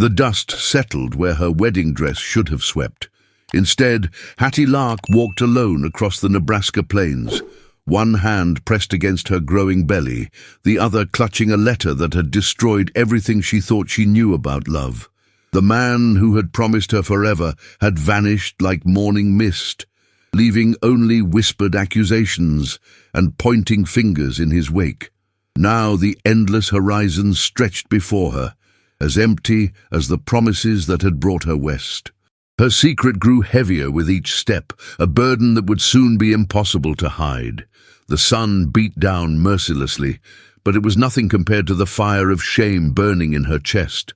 The dust settled where her wedding dress should have swept. Instead, Hattie Lark walked alone across the Nebraska plains, one hand pressed against her growing belly, the other clutching a letter that had destroyed everything she thought she knew about love. The man who had promised her forever had vanished like morning mist, leaving only whispered accusations and pointing fingers in his wake. Now the endless horizon stretched before her, as empty as the promises that had brought her west. Her secret grew heavier with each step, a burden that would soon be impossible to hide. The sun beat down mercilessly, but it was nothing compared to the fire of shame burning in her chest.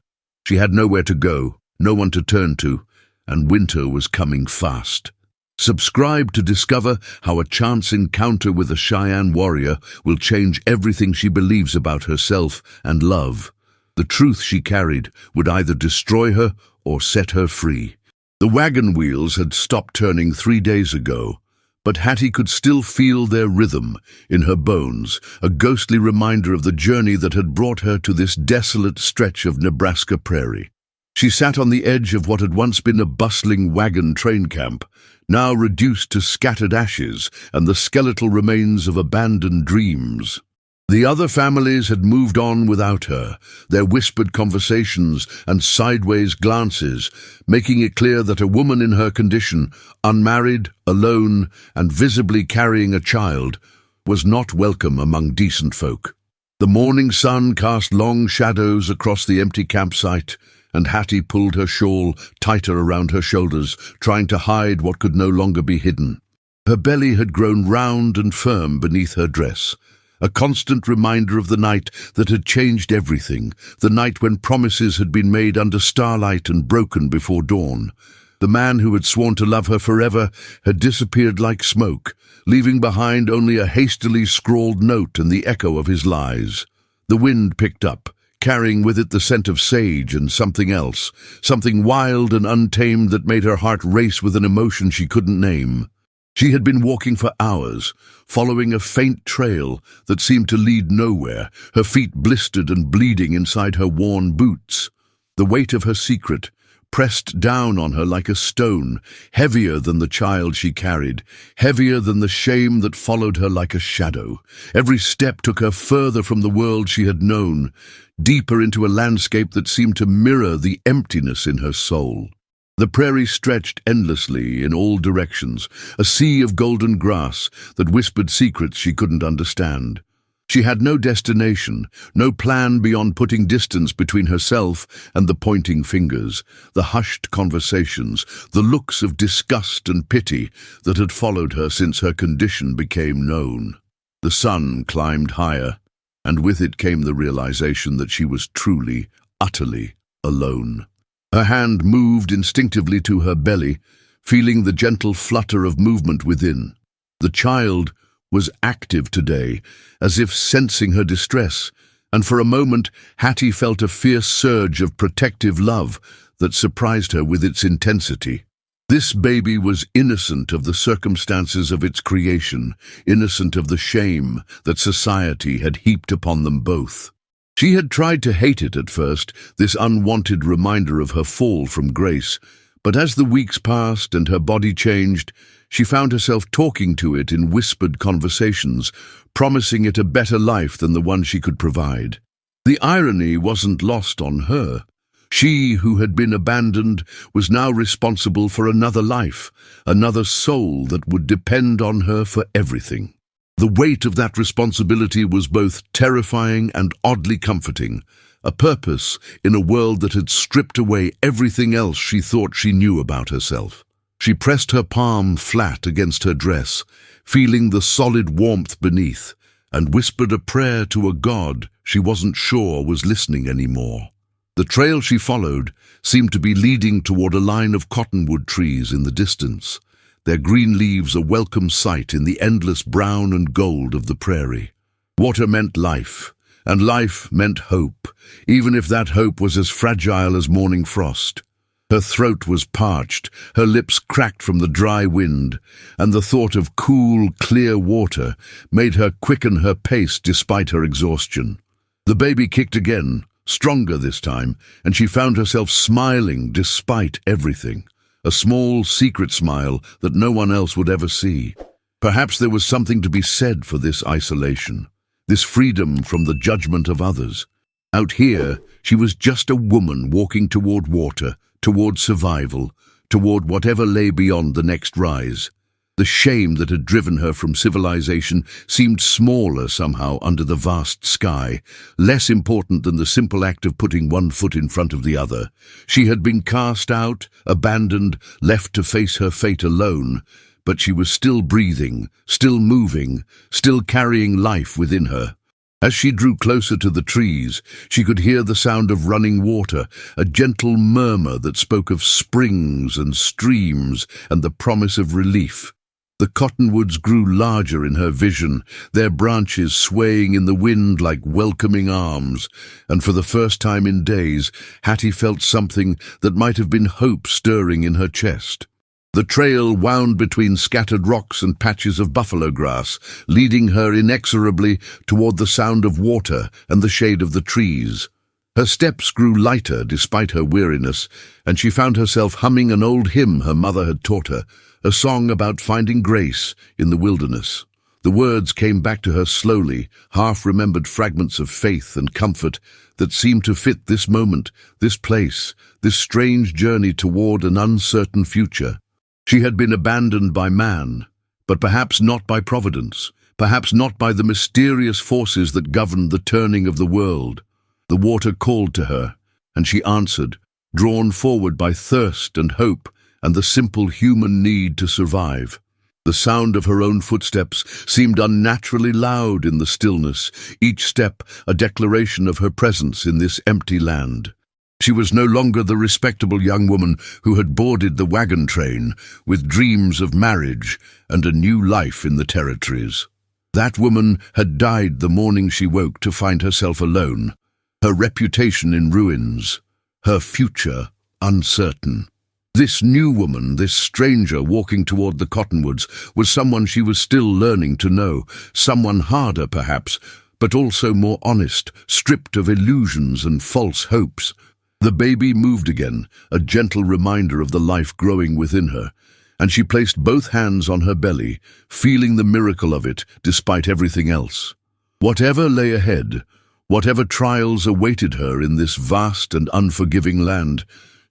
She had nowhere to go, no one to turn to, and winter was coming fast. Subscribe to discover how a chance encounter with a Cheyenne warrior will change everything she believes about herself and love. The truth she carried would either destroy her or set her free. The wagon wheels had stopped turning 3 days ago, but Hattie could still feel their rhythm in her bones, a ghostly reminder of the journey that had brought her to this desolate stretch of Nebraska prairie. She sat on the edge of what had once been a bustling wagon train camp, now reduced to scattered ashes and the skeletal remains of abandoned dreams. The other families had moved on without her, their whispered conversations and sideways glances, making it clear that a woman in her condition, unmarried, alone, and visibly carrying a child, was not welcome among decent folk. The morning sun cast long shadows across the empty campsite, and Hattie pulled her shawl tighter around her shoulders, trying to hide what could no longer be hidden. Her belly had grown round and firm beneath her dress, a constant reminder of the night that had changed everything, the night when promises had been made under starlight and broken before dawn. The man who had sworn to love her forever had disappeared like smoke, leaving behind only a hastily scrawled note and the echo of his lies. The wind picked up, carrying with it the scent of sage and something else, something wild and untamed that made her heart race with an emotion she couldn't name. She had been walking for hours, following a faint trail that seemed to lead nowhere, her feet blistered and bleeding inside her worn boots. The weight of her secret pressed down on her like a stone, heavier than the child she carried, heavier than the shame that followed her like a shadow. Every step took her further from the world she had known, deeper into a landscape that seemed to mirror the emptiness in her soul. The prairie stretched endlessly in all directions, a sea of golden grass that whispered secrets she couldn't understand. She had no destination, no plan beyond putting distance between herself and the pointing fingers, the hushed conversations, the looks of disgust and pity that had followed her since her condition became known. The sun climbed higher, and with it came the realization that she was truly, utterly alone. Her hand moved instinctively to her belly, feeling the gentle flutter of movement within. The child was active today, as if sensing her distress, and for a moment Hattie felt a fierce surge of protective love that surprised her with its intensity. This baby was innocent of the circumstances of its creation, innocent of the shame that society had heaped upon them both. She had tried to hate it at first, this unwanted reminder of her fall from grace, but as the weeks passed and her body changed, she found herself talking to it in whispered conversations, promising it a better life than the one she could provide. The irony wasn't lost on her. She, who had been abandoned, was now responsible for another life, another soul that would depend on her for everything. The weight of that responsibility was both terrifying and oddly comforting, a purpose in a world that had stripped away everything else she thought she knew about herself. She pressed her palm flat against her dress, feeling the solid warmth beneath, and whispered a prayer to a God she wasn't sure was listening anymore. The trail she followed seemed to be leading toward a line of cottonwood trees in the distance, their green leaves a welcome sight in the endless brown and gold of the prairie. Water meant life, and life meant hope, even if that hope was as fragile as morning frost. Her throat was parched, her lips cracked from the dry wind, and the thought of cool, clear water made her quicken her pace despite her exhaustion. The baby kicked again, stronger this time, and she found herself smiling despite everything. A small, secret smile that no one else would ever see. Perhaps there was something to be said for this isolation, this freedom from the judgment of others. Out here, she was just a woman walking toward water, toward survival, toward whatever lay beyond the next rise. The shame that had driven her from civilization seemed smaller somehow under the vast sky, less important than the simple act of putting one foot in front of the other. She had been cast out, abandoned, left to face her fate alone, but she was still breathing, still moving, still carrying life within her. As she drew closer to the trees, she could hear the sound of running water, a gentle murmur that spoke of springs and streams and the promise of relief. The cottonwoods grew larger in her vision, their branches swaying in the wind like welcoming arms, and for the first time in days, Hattie felt something that might have been hope stirring in her chest. The trail wound between scattered rocks and patches of buffalo grass, leading her inexorably toward the sound of water and the shade of the trees. Her steps grew lighter despite her weariness, and she found herself humming an old hymn her mother had taught her, a song about finding grace in the wilderness. The words came back to her slowly, half-remembered fragments of faith and comfort that seemed to fit this moment, this place, this strange journey toward an uncertain future. She had been abandoned by man, but perhaps not by providence, perhaps not by the mysterious forces that governed the turning of the world. The water called to her, and she answered, drawn forward by thirst and hope and the simple human need to survive. The sound of her own footsteps seemed unnaturally loud in the stillness, each step a declaration of her presence in this empty land. She was no longer the respectable young woman who had boarded the wagon train with dreams of marriage and a new life in the territories. That woman had died the morning she woke to find herself alone, her reputation in ruins, her future uncertain. This new woman, this stranger walking toward the cottonwoods, was someone she was still learning to know, someone harder perhaps, but also more honest, stripped of illusions and false hopes. The baby moved again, a gentle reminder of the life growing within her, and she placed both hands on her belly, feeling the miracle of it despite everything else. Whatever lay ahead, whatever trials awaited her in this vast and unforgiving land,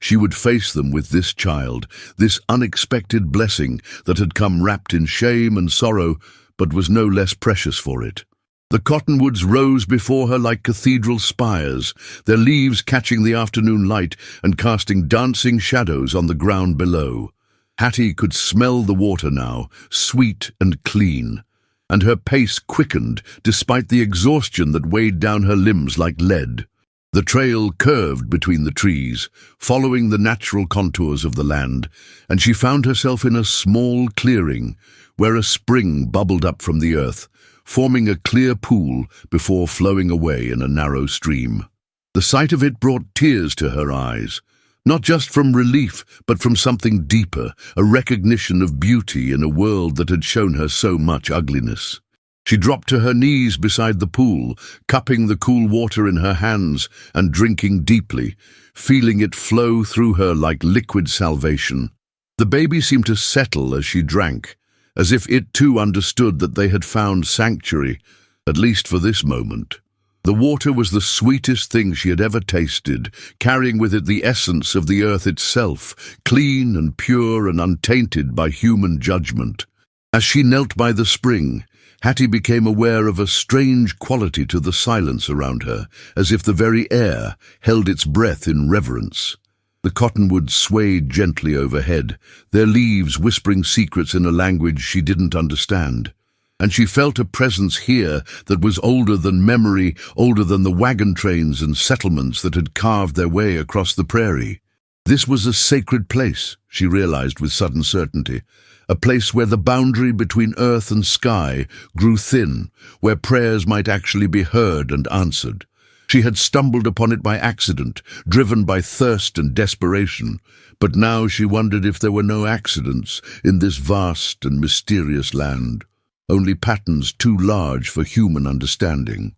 she would face them with this child, this unexpected blessing that had come wrapped in shame and sorrow, but was no less precious for it. The cottonwoods rose before her like cathedral spires, their leaves catching the afternoon light and casting dancing shadows on the ground below. Hattie could smell the water now, sweet and clean, and her pace quickened despite the exhaustion that weighed down her limbs like lead. The trail curved between the trees, following the natural contours of the land, and she found herself in a small clearing where a spring bubbled up from the earth, forming a clear pool before flowing away in a narrow stream. The sight of it brought tears to her eyes, not just from relief, but from something deeper, a recognition of beauty in a world that had shown her so much ugliness. She dropped to her knees beside the pool, cupping the cool water in her hands and drinking deeply, feeling it flow through her like liquid salvation. The baby seemed to settle as she drank, as if it too understood that they had found sanctuary, at least for this moment. The water was the sweetest thing she had ever tasted, carrying with it the essence of the earth itself, clean and pure and untainted by human judgment. As she knelt by the spring, Hattie became aware of a strange quality to the silence around her, as if the very air held its breath in reverence. The cottonwoods swayed gently overhead, their leaves whispering secrets in a language she didn't understand. And she felt a presence here that was older than memory, older than the wagon trains and settlements that had carved their way across the prairie. This was a sacred place, she realized with sudden certainty, a place where the boundary between earth and sky grew thin, where prayers might actually be heard and answered. She had stumbled upon it by accident, driven by thirst and desperation, but now she wondered if there were no accidents in this vast and mysterious land, only patterns too large for human understanding.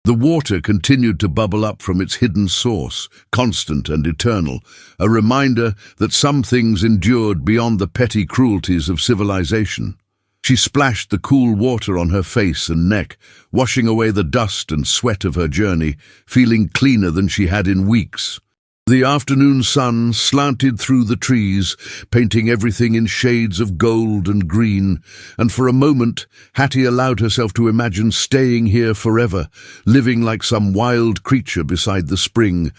The water continued to bubble up from its hidden source, constant and eternal, a reminder that some things endured beyond the petty cruelties of civilization. She splashed the cool water on her face and neck, washing away the dust and sweat of her journey, feeling cleaner than she had in weeks. The afternoon sun slanted through the trees, painting everything in shades of gold and green, and for a moment Hattie allowed herself to imagine staying here forever, living like some wild creature beside the spring,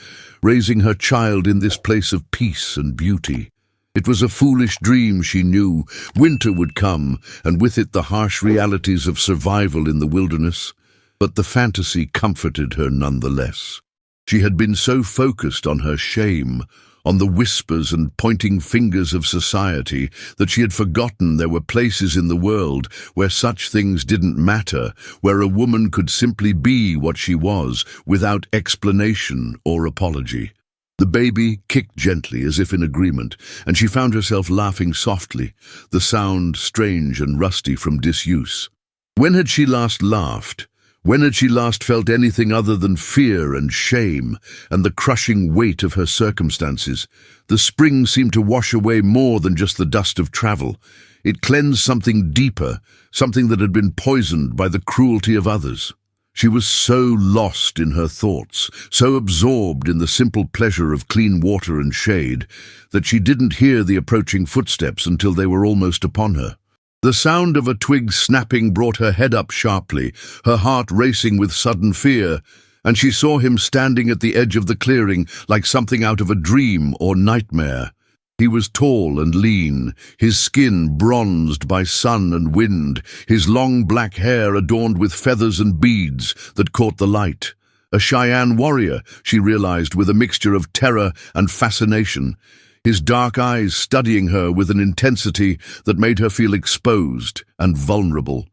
raising her child in this place of peace and beauty. It was a foolish dream, she knew. Winter would come, and with it the harsh realities of survival in the wilderness. But the fantasy comforted her nonetheless. She had been so focused on her shame, on the whispers and pointing fingers of society, that she had forgotten there were places in the world where such things didn't matter, where a woman could simply be what she was, without explanation or apology. The baby kicked gently as if in agreement, and she found herself laughing softly, the sound strange and rusty from disuse. When had she last laughed? When had she last felt anything other than fear and shame and the crushing weight of her circumstances? The spring seemed to wash away more than just the dust of travel. It cleansed something deeper, something that had been poisoned by the cruelty of others. She was so lost in her thoughts, so absorbed in the simple pleasure of clean water and shade, that she didn't hear the approaching footsteps until they were almost upon her. The sound of a twig snapping brought her head up sharply, her heart racing with sudden fear, and she saw him standing at the edge of the clearing like something out of a dream or nightmare. He was tall and lean, his skin bronzed by sun and wind, his long black hair adorned with feathers and beads that caught the light. A Cheyenne warrior, she realized, with a mixture of terror and fascination, his dark eyes studying her with an intensity that made her feel exposed and vulnerable.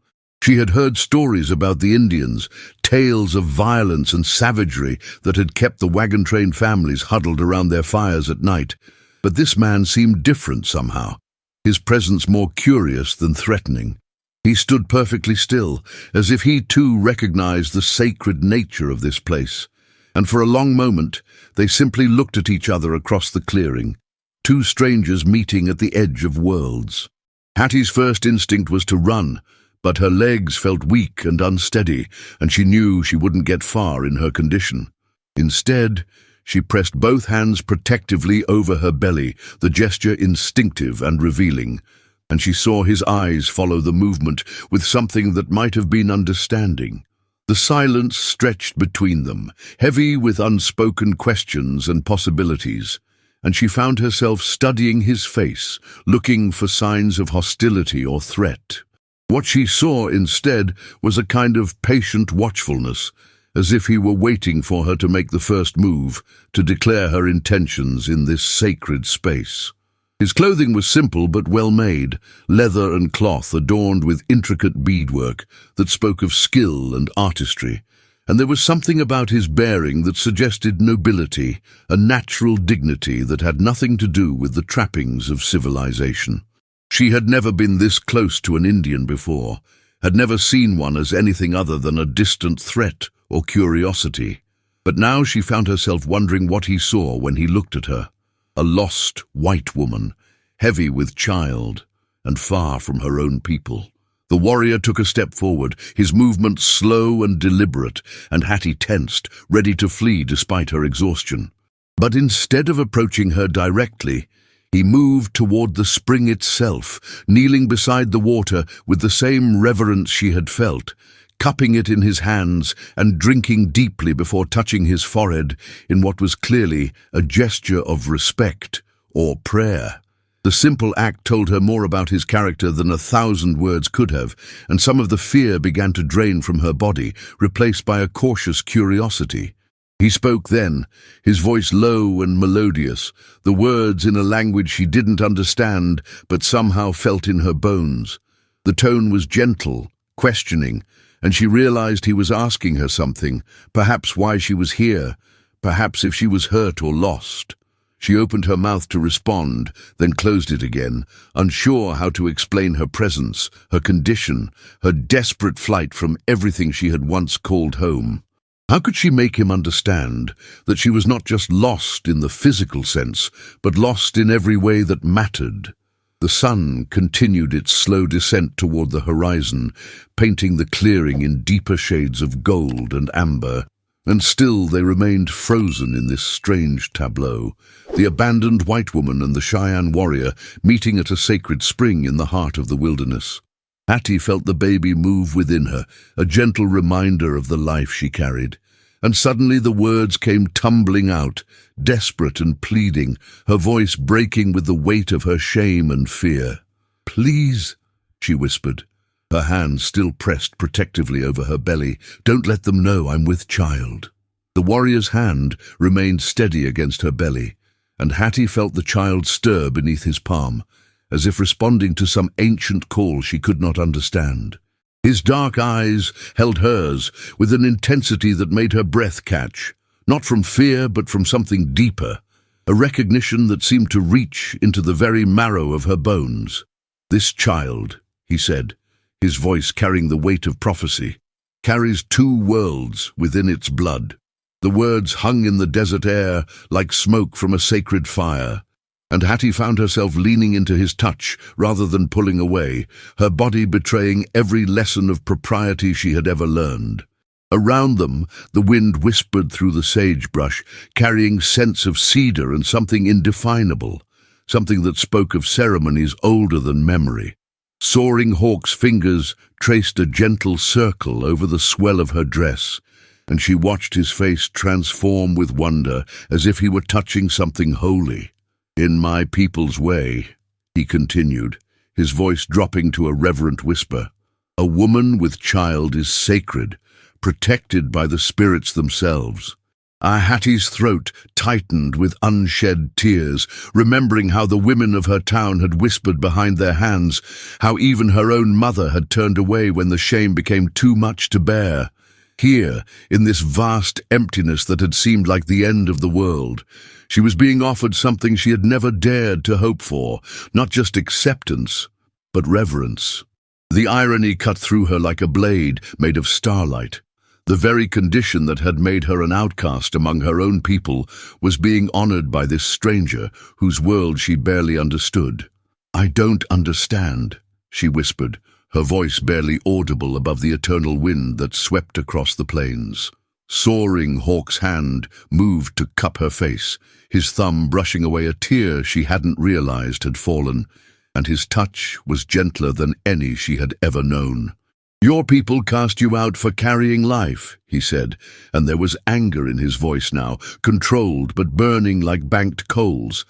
She had heard stories about the Indians, tales of violence and savagery that had kept the wagon train families huddled around their fires at night. But this man seemed different somehow, his presence more curious than threatening. He stood perfectly still, as if he too recognized the sacred nature of this place. And for a long moment, they simply looked at each other across the clearing. Two strangers meeting at the edge of worlds. Hattie's first instinct was to run, but her legs felt weak and unsteady, and she knew she wouldn't get far in her condition. Instead, she pressed both hands protectively over her belly, the gesture instinctive and revealing, and she saw his eyes follow the movement with something that might have been understanding. The silence stretched between them, heavy with unspoken questions and possibilities, and she found herself studying his face, looking for signs of hostility or threat. What she saw instead was a kind of patient watchfulness, as if he were waiting for her to make the first move, to declare her intentions in this sacred space. His clothing was simple but well made, leather and cloth adorned with intricate beadwork that spoke of skill and artistry, and there was something about his bearing that suggested nobility, a natural dignity that had nothing to do with the trappings of civilization. She had never been this close to an Indian before, had never seen one as anything other than a distant threat or curiosity. But now she found herself wondering what he saw when he looked at her. A lost white woman, heavy with child, and far from her own people. The warrior took a step forward, his movement slow and deliberate, and Hattie tensed, ready to flee despite her exhaustion. But instead of approaching her directly, he moved toward the spring itself, kneeling beside the water with the same reverence she had felt, cupping it in his hands and drinking deeply before touching his forehead in what was clearly a gesture of respect or prayer. The simple act told her more about his character than 1,000 words could have, and some of the fear began to drain from her body, replaced by a cautious curiosity. He spoke then, his voice low and melodious, the words in a language she didn't understand but somehow felt in her bones. The tone was gentle, questioning, and she realized he was asking her something, perhaps why she was here, perhaps if she was hurt or lost. She opened her mouth to respond, then closed it again, unsure how to explain her presence, her condition, her desperate flight from everything she had once called home. How could she make him understand that she was not just lost in the physical sense, but lost in every way that mattered? The sun continued its slow descent toward the horizon, painting the clearing in deeper shades of gold and amber. And still they remained frozen in this strange tableau, the abandoned white woman and the Cheyenne warrior meeting at a sacred spring in the heart of the wilderness. Hattie felt the baby move within her, a gentle reminder of the life she carried. And suddenly the words came tumbling out, desperate and pleading, her voice breaking with the weight of her shame and fear. "Please," she whispered, her hands still pressed protectively over her belly. "Don't let them know I'm with child." The warrior's hand remained steady against her belly, and Hattie felt the child stir beneath his palm, as if responding to some ancient call she could not understand. His dark eyes held hers with an intensity that made her breath catch, not from fear but from something deeper, a recognition that seemed to reach into the very marrow of her bones. "This child," he said, his voice carrying the weight of prophecy, "carries two worlds within its blood." The words hung in the desert air like smoke from a sacred fire, and Hattie found herself leaning into his touch rather than pulling away, her body betraying every lesson of propriety she had ever learned. Around them, the wind whispered through the sagebrush, carrying scents of cedar and something indefinable, something that spoke of ceremonies older than memory. Soaring Hawk's fingers traced a gentle circle over the swell of her dress, and she watched his face transform with wonder as if he were touching something holy. "In my people's way," he continued, his voice dropping to a reverent whisper, "a woman with child is sacred, protected by the spirits themselves." Hattie's throat tightened with unshed tears, remembering how the women of her town had whispered behind their hands, how even her own mother had turned away when the shame became too much to bear. Here, in this vast emptiness that had seemed like the end of the world, she was being offered something she had never dared to hope for, not just acceptance, but reverence. The irony cut through her like a blade made of starlight. The very condition that had made her an outcast among her own people was being honored by this stranger whose world she barely understood. "I don't understand," she whispered, her voice barely audible above the eternal wind that swept across the plains. Soaring Hawk's hand moved to cup her face, his thumb brushing away a tear she hadn't realized had fallen, and his touch was gentler than any she had ever known. "Your people cast you out for carrying life," he said, and there was anger in his voice now, controlled but burning like banked coals.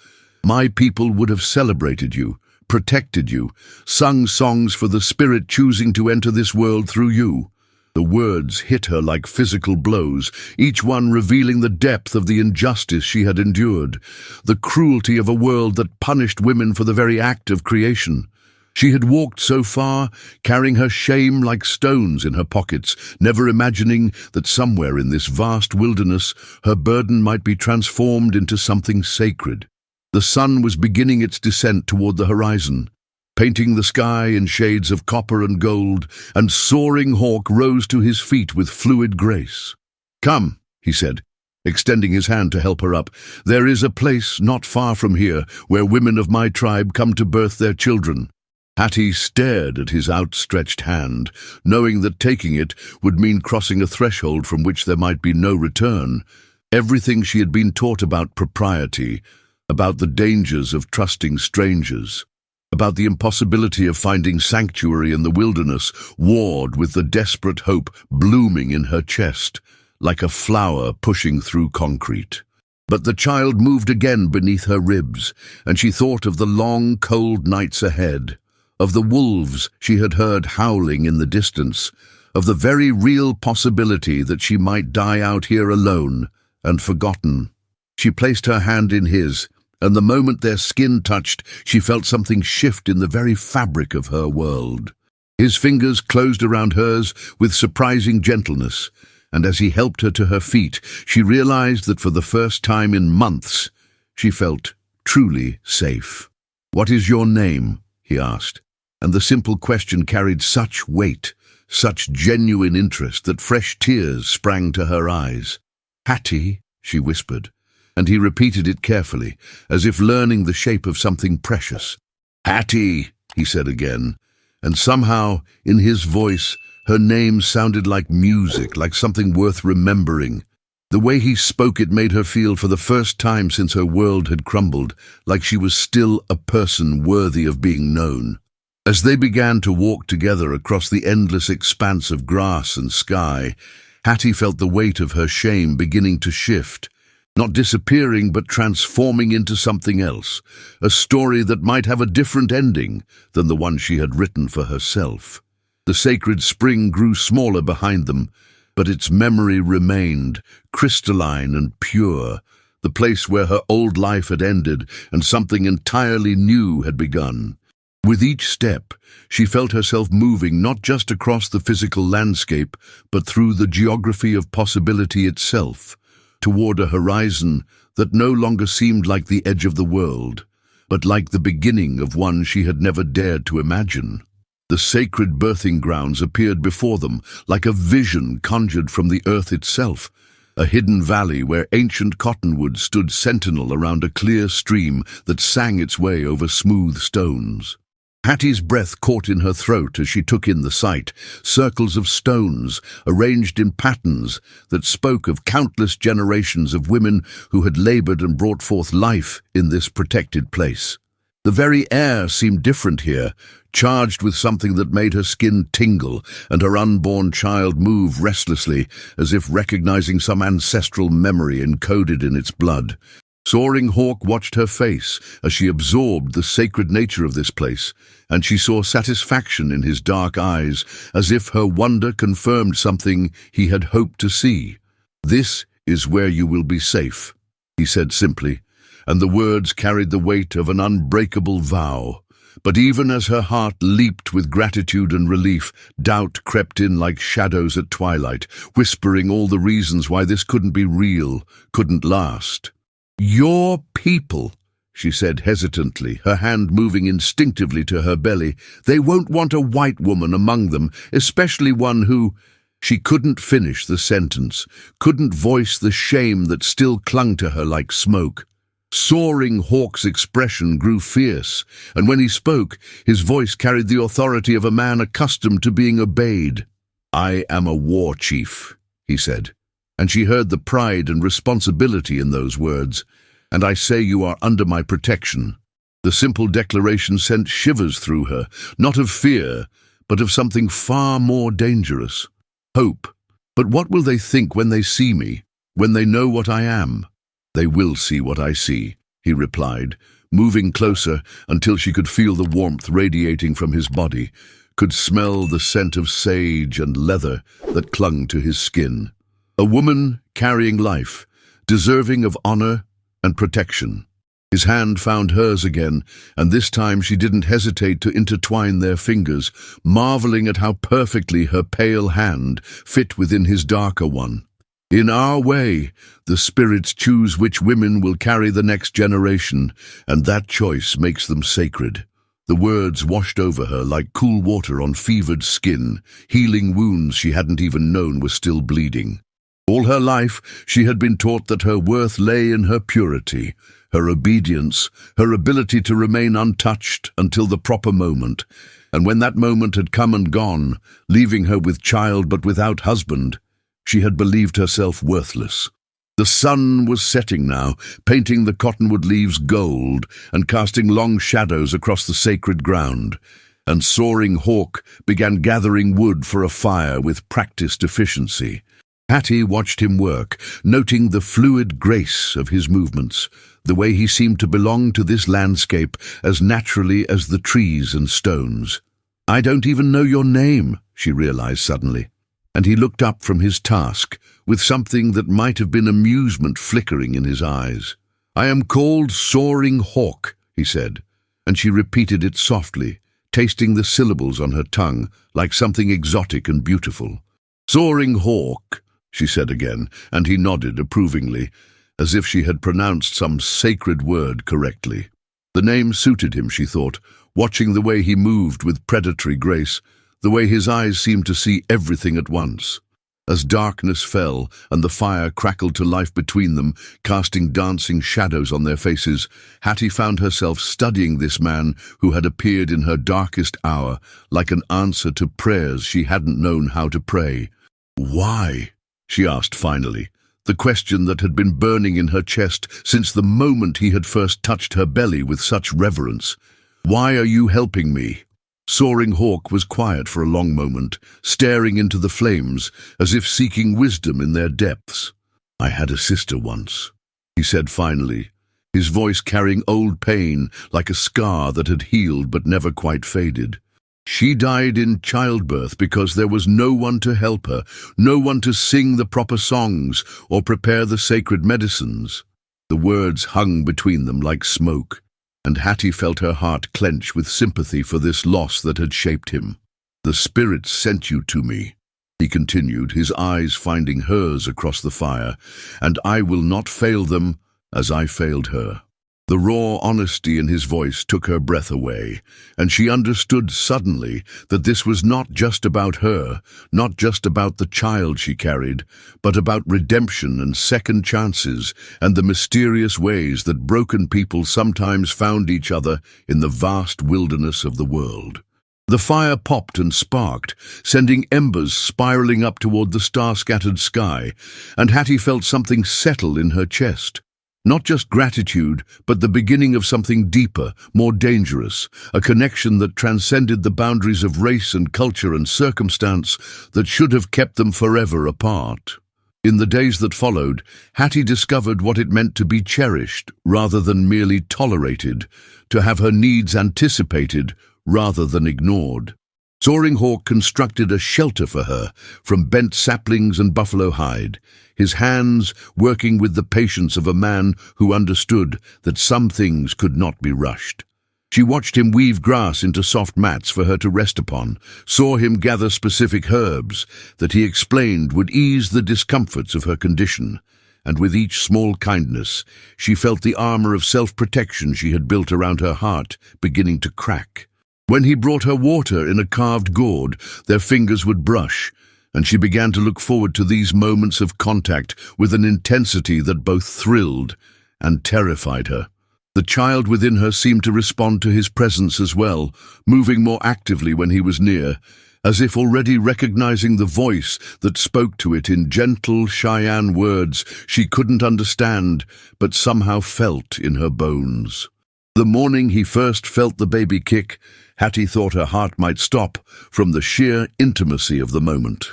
"My people would have celebrated you, protected you, sung songs for the spirit choosing to enter this world through you." The words hit her like physical blows, each one revealing the depth of the injustice she had endured, the cruelty of a world that punished women for the very act of creation. She had walked so far, carrying her shame like stones in her pockets, never imagining that somewhere in this vast wilderness her burden might be transformed into something sacred. The sun was beginning its descent toward the horizon, painting the sky in shades of copper and gold, and Soaring Hawk rose to his feet with fluid grace. "Come," he said, extending his hand to help her up. "There is a place not far from here where women of my tribe come to birth their children." Hattie stared at his outstretched hand, knowing that taking it would mean crossing a threshold from which there might be no return. Everything she had been taught about propriety, about the dangers of trusting strangers, about the impossibility of finding sanctuary in the wilderness, warred with the desperate hope blooming in her chest, like a flower pushing through concrete. But the child moved again beneath her ribs, and she thought of the long, cold nights ahead, of the wolves she had heard howling in the distance, of the very real possibility that she might die out here alone and forgotten. She placed her hand in his, and the moment their skin touched, she felt something shift in the very fabric of her world. His fingers closed around hers with surprising gentleness, and as he helped her to her feet, she realized that for the first time in months, she felt truly safe. "What is your name?" he asked, and the simple question carried such weight, such genuine interest that fresh tears sprang to her eyes. "Hattie," she whispered, and he repeated it carefully, as if learning the shape of something precious. "Hattie," he said again, and somehow, in his voice, her name sounded like music, like something worth remembering. The way he spoke it made her feel for the first time since her world had crumbled, like she was still a person worthy of being known. As they began to walk together across the endless expanse of grass and sky, Hattie felt the weight of her shame beginning to shift, not disappearing but transforming into something else, a story that might have a different ending than the one she had written for herself. The sacred spring grew smaller behind them, but its memory remained, crystalline and pure, the place where her old life had ended and something entirely new had begun. With each step, she felt herself moving not just across the physical landscape, but through the geography of possibility itself, toward a horizon that no longer seemed like the edge of the world, but like the beginning of one she had never dared to imagine. The sacred birthing grounds appeared before them, like a vision conjured from the earth itself, a hidden valley where ancient cottonwoods stood sentinel around a clear stream that sang its way over smooth stones. Hattie's breath caught in her throat as she took in the sight, circles of stones, arranged in patterns that spoke of countless generations of women who had labored and brought forth life in this protected place. The very air seemed different here, charged with something that made her skin tingle and her unborn child move restlessly, as if recognizing some ancestral memory encoded in its blood. Soaring Hawk watched her face as she absorbed the sacred nature of this place, and she saw satisfaction in his dark eyes, as if her wonder confirmed something he had hoped to see. "This is where you will be safe," he said simply, and the words carried the weight of an unbreakable vow. But even as her heart leaped with gratitude and relief, doubt crept in like shadows at twilight, whispering all the reasons why this couldn't be real, couldn't last. "Your people," she said hesitantly, her hand moving instinctively to her belly. "They won't want a white woman among them, especially one who—" She couldn't finish the sentence, couldn't voice the shame that still clung to her like smoke. Soaring Hawk's expression grew fierce, and when he spoke, his voice carried the authority of a man accustomed to being obeyed. "I am a war chief," he said, and she heard the pride and responsibility in those words. "And I say you are under my protection." The simple declaration sent shivers through her, not of fear, but of something far more dangerous. Hope. "But what will they think when they see me, when they know what I am?" "They will see what I see," he replied, moving closer until she could feel the warmth radiating from his body, could smell the scent of sage and leather that clung to his skin. A woman carrying life, deserving of honor and protection. His hand found hers again, and this time she didn't hesitate to intertwine their fingers, marveling at how perfectly her pale hand fit within his darker one. "In our way, the spirits choose which women will carry the next generation, and that choice makes them sacred." The words washed over her like cool water on fevered skin, healing wounds she hadn't even known were still bleeding. All her life, she had been taught that her worth lay in her purity, her obedience, her ability to remain untouched until the proper moment. And when that moment had come and gone, leaving her with child but without husband, she had believed herself worthless. The sun was setting now, painting the cottonwood leaves gold and casting long shadows across the sacred ground, and Soaring Hawk began gathering wood for a fire with practiced efficiency. Hattie watched him work, noting the fluid grace of his movements, the way he seemed to belong to this landscape as naturally as the trees and stones. "I don't even know your name," she realized suddenly, and he looked up from his task, with something that might have been amusement flickering in his eyes. "I am called Soaring Hawk," he said, and she repeated it softly, tasting the syllables on her tongue like something exotic and beautiful. "Soaring Hawk," she said again, and he nodded approvingly, as if she had pronounced some sacred word correctly. The name suited him, she thought, watching the way he moved with predatory grace, the way his eyes seemed to see everything at once. As darkness fell and the fire crackled to life between them, casting dancing shadows on their faces, Hattie found herself studying this man who had appeared in her darkest hour like an answer to prayers she hadn't known how to pray. "Why?" she asked finally, the question that had been burning in her chest since the moment he had first touched her belly with such reverence. "Why are you helping me?" Soaring Hawk was quiet for a long moment, staring into the flames, as if seeking wisdom in their depths. "I had a sister once," he said finally, his voice carrying old pain like a scar that had healed but never quite faded. "She died in childbirth because there was no one to help her, no one to sing the proper songs or prepare the sacred medicines." The words hung between them like smoke, and Hattie felt her heart clench with sympathy for this loss that had shaped him. "The spirits sent you to me," he continued, his eyes finding hers across the fire, "and I will not fail them as I failed her." The raw honesty in his voice took her breath away, and she understood suddenly that this was not just about her, not just about the child she carried, but about redemption and second chances and the mysterious ways that broken people sometimes found each other in the vast wilderness of the world. The fire popped and sparked, sending embers spiraling up toward the star-scattered sky, and Hattie felt something settle in her chest. Not just gratitude, but the beginning of something deeper, more dangerous, a connection that transcended the boundaries of race and culture and circumstance that should have kept them forever apart. In the days that followed, Hattie discovered what it meant to be cherished rather than merely tolerated, to have her needs anticipated rather than ignored. Soaring Hawk constructed a shelter for her from bent saplings and buffalo hide, his hands working with the patience of a man who understood that some things could not be rushed. She watched him weave grass into soft mats for her to rest upon, saw him gather specific herbs that he explained would ease the discomforts of her condition, and with each small kindness, she felt the armor of self-protection she had built around her heart beginning to crack. When he brought her water in a carved gourd, their fingers would brush, and she began to look forward to these moments of contact with an intensity that both thrilled and terrified her. The child within her seemed to respond to his presence as well, moving more actively when he was near, as if already recognizing the voice that spoke to it in gentle Cheyenne words she couldn't understand, but somehow felt in her bones. The morning he first felt the baby kick, Hattie thought her heart might stop from the sheer intimacy of the moment.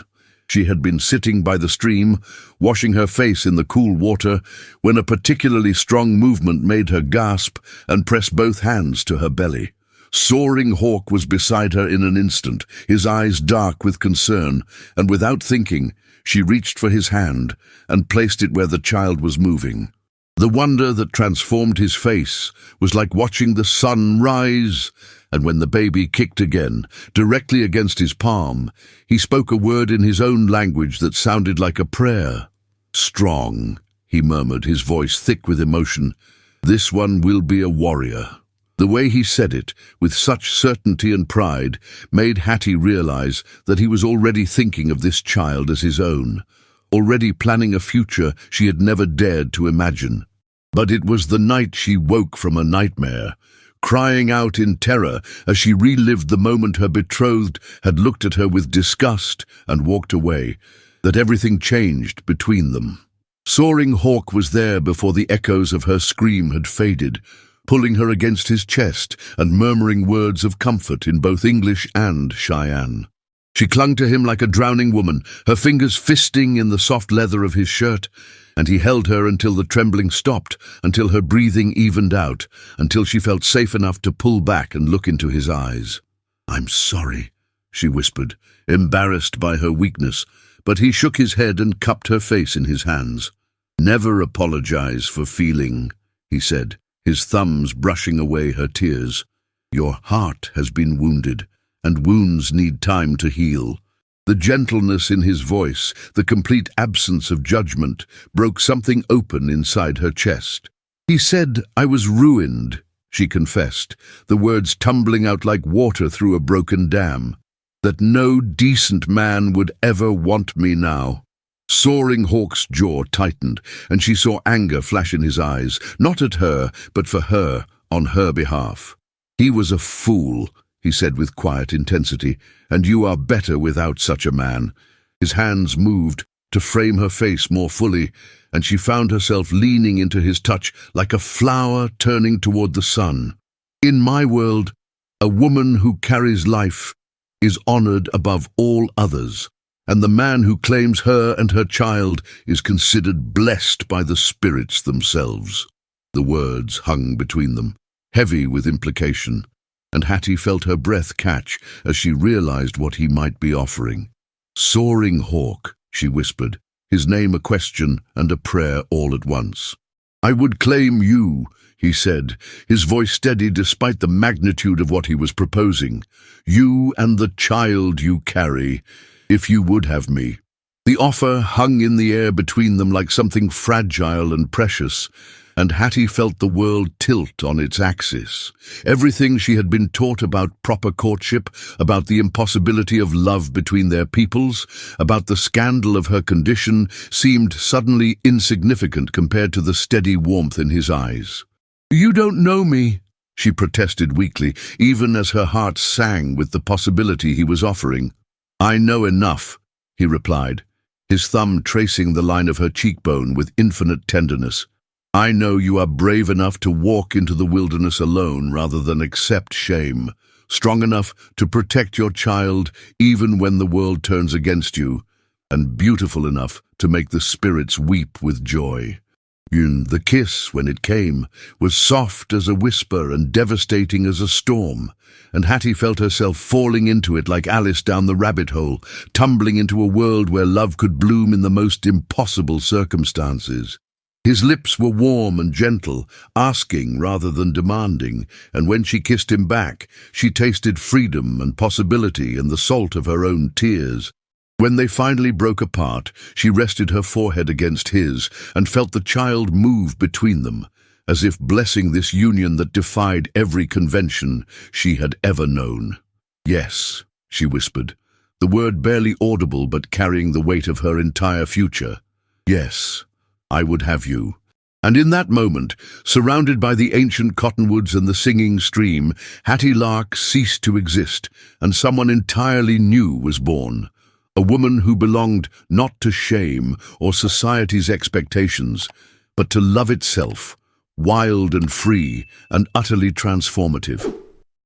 She had been sitting by the stream, washing her face in the cool water, when a particularly strong movement made her gasp and press both hands to her belly. Soaring Hawk was beside her in an instant, his eyes dark with concern, and without thinking, she reached for his hand and placed it where the child was moving. The wonder that transformed his face was like watching the sun rise, and when the baby kicked again, directly against his palm, he spoke a word in his own language that sounded like a prayer. "Strong," he murmured, his voice thick with emotion. "This one will be a warrior." The way he said it, with such certainty and pride, made Hattie realize that he was already thinking of this child as his own, already planning a future she had never dared to imagine. But it was the night she woke from a nightmare, crying out in terror as she relived the moment her betrothed had looked at her with disgust and walked away, that everything changed between them. Soaring Hawk was there before the echoes of her scream had faded, pulling her against his chest and murmuring words of comfort in both English and Cheyenne. She clung to him like a drowning woman, her fingers fisting in the soft leather of his shirt, and he held her until the trembling stopped, until her breathing evened out, until she felt safe enough to pull back and look into his eyes. "I'm sorry," she whispered, embarrassed by her weakness, but he shook his head and cupped her face in his hands. "Never apologize for feeling," he said, his thumbs brushing away her tears. "Your heart has been wounded, and wounds need time to heal." The gentleness in his voice, the complete absence of judgment, broke something open inside her chest. "He said I was ruined," she confessed, the words tumbling out like water through a broken dam. that no decent man would ever want me now. Soaring Hawk's jaw tightened, and she saw anger flash in his eyes, not at her, but for her, on her behalf. He was a fool, he said with quiet intensity, and you are better without such a man. His hands moved to frame her face more fully, and she found herself leaning into his touch like a flower turning toward the sun. In my world, a woman who carries life is honored above all others, and the man who claims her and her child is considered blessed by the spirits themselves. The words hung between them, heavy with implication, and Hattie felt her breath catch as she realized what he might be offering. Soaring Hawk, she whispered, his name a question and a prayer all at once. I would claim you, he said, his voice steady despite the magnitude of what he was proposing. You and the child you carry, if you would have me. The offer hung in the air between them like something fragile and precious, and Hattie felt the world tilt on its axis. Everything she had been taught about proper courtship, about the impossibility of love between their peoples, about the scandal of her condition, seemed suddenly insignificant compared to the steady warmth in his eyes. You don't know me, she protested weakly, even as her heart sang with the possibility he was offering. I know enough, he replied, his thumb tracing the line of her cheekbone with infinite tenderness. I know you are brave enough to walk into the wilderness alone rather than accept shame, strong enough to protect your child even when the world turns against you, and beautiful enough to make the spirits weep with joy. The kiss, when it came, was soft as a whisper and devastating as a storm, and Hattie felt herself falling into it like Alice down the rabbit hole, tumbling into a world where love could bloom in the most impossible circumstances. His lips were warm and gentle, asking rather than demanding, and when she kissed him back, she tasted freedom and possibility and the salt of her own tears. When they finally broke apart, she rested her forehead against his and felt the child move between them, as if blessing this union that defied every convention she had ever known. Yes, she whispered, the word barely audible but carrying the weight of her entire future. Yes, I would have you. And in that moment, surrounded by the ancient cottonwoods and the singing stream, Hattie Lark ceased to exist, and someone entirely new was born. A woman who belonged not to shame or society's expectations, but to love itself, wild and free and utterly transformative.